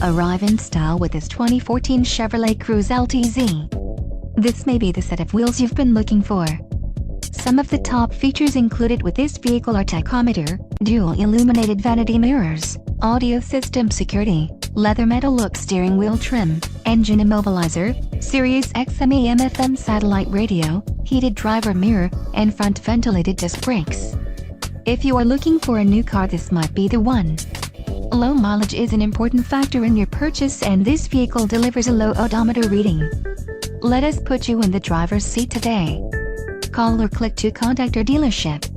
Arrive in style with this 2014 Chevrolet Cruze LTZ. This may be the set of wheels you've been looking for. Some of the top features included with this vehicle are tachometer, dual illuminated vanity mirrors, audio system security, leather metal look steering wheel trim, engine immobilizer, Sirius XM AM/FM satellite radio, heated driver mirror, and front ventilated disc brakes. If you are looking for a new car, this might be the one. Low mileage is an important factor in your purchase, and this vehicle delivers a low odometer reading. Let us put you in the driver's seat today. Call or click to contact our dealership.